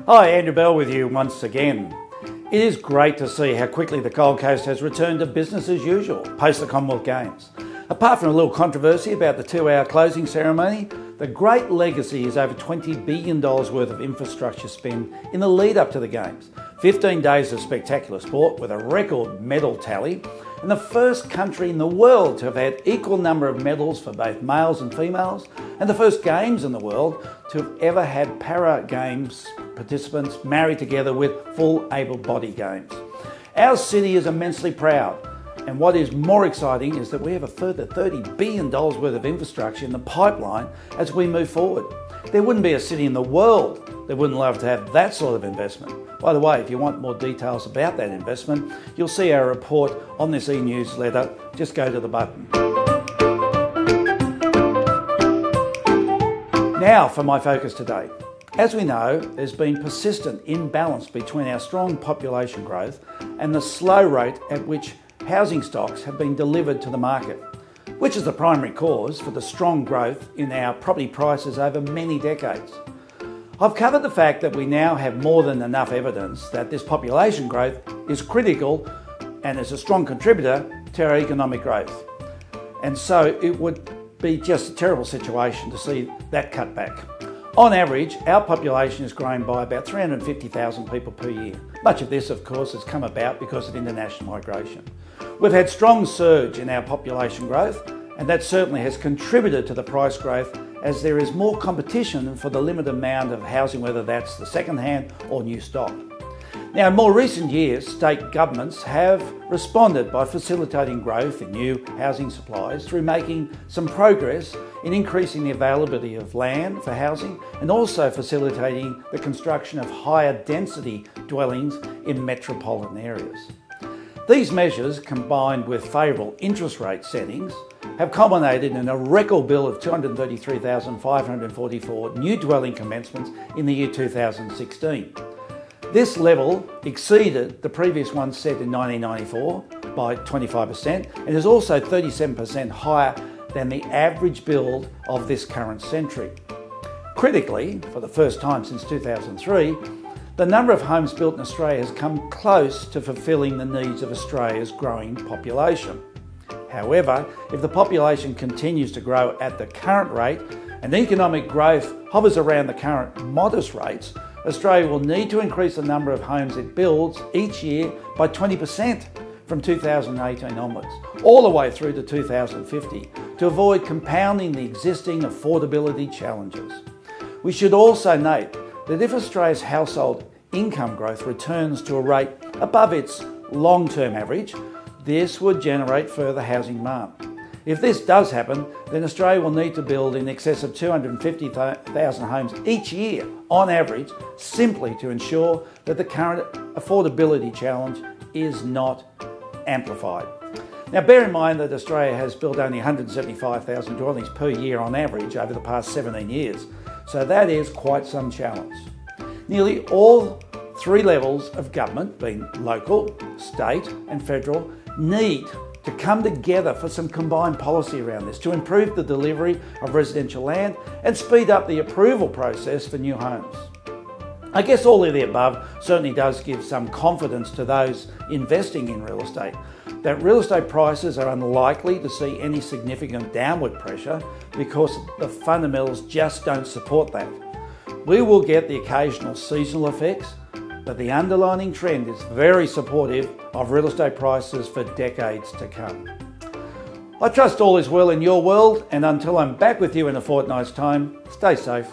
Hi, Andrew Bell with you once again. It is great to see how quickly the Gold Coast has returned to business as usual post the Commonwealth Games. Apart from a little controversy about the 2-hour closing ceremony, the great legacy is over $20 billion worth of infrastructure spend in the lead up to the Games. 15 days of spectacular sport with a record medal tally, and the first country in the world to have had equal number of medals for both males and females, and the first Games in the world to have ever had para Games participants married together with full able-bodied games. Our city is immensely proud, and what is more exciting is that we have a further $30 billion worth of infrastructure in the pipeline as we move forward. There wouldn't be a city in the world that wouldn't love to have that sort of investment. By the way, if you want more details about that investment, you'll see our report on this e-newsletter. Just go to the button. Now for my focus today. As we know, there's been persistent imbalance between our strong population growth and the slow rate at which housing stocks have been delivered to the market, which is the primary cause for the strong growth in our property prices over many decades. I've covered the fact that we now have more than enough evidence that this population growth is critical and is a strong contributor to our economic growth. And so it would be just a terrible situation to see that cut back. On average, our population is growing by about 350,000 people per year. Much of this, of course, has come about because of international migration. We've had strong surge in our population growth, and that certainly has contributed to the price growth as there is more competition for the limited amount of housing, whether that's the second-hand or new stock. Now, in more recent years, state governments have responded by facilitating growth in new housing supplies through making some progress in increasing the availability of land for housing and also facilitating the construction of higher density dwellings in metropolitan areas. These measures, combined with favourable interest rate settings, have culminated in a record bill of 233,544 new dwelling commencements in the year 2016. This level exceeded the previous one set in 1994 by 25% and is also 37% higher than the average build of this current century. Critically, for the first time since 2003, the number of homes built in Australia has come close to fulfilling the needs of Australia's growing population. However, if the population continues to grow at the current rate and economic growth hovers around the current modest rates, Australia will need to increase the number of homes it builds each year by 20% from 2018 onwards, all the way through to 2050, to avoid compounding the existing affordability challenges. We should also note that if Australia's household income growth returns to a rate above its long-term average, this would generate further housing demand. If this does happen, then Australia will need to build in excess of 250,000 homes each year, on average, simply to ensure that the current affordability challenge is not amplified. Now, bear in mind that Australia has built only 175,000 dwellings per year on average over the past 17 years, so that is quite some challenge. Nearly all three levels of government, being local, state and federal, need to come together for some combined policy around this to improve the delivery of residential land and speed up the approval process for new homes. I guess all of the above certainly does give some confidence to those investing in real estate, that real estate prices are unlikely to see any significant downward pressure because the fundamentals just don't support that. We will get the occasional seasonal effects, but the underlying trend is very supportive of real estate prices for decades to come. I trust all is well in your world, and until I'm back with you in a fortnight's time, stay safe.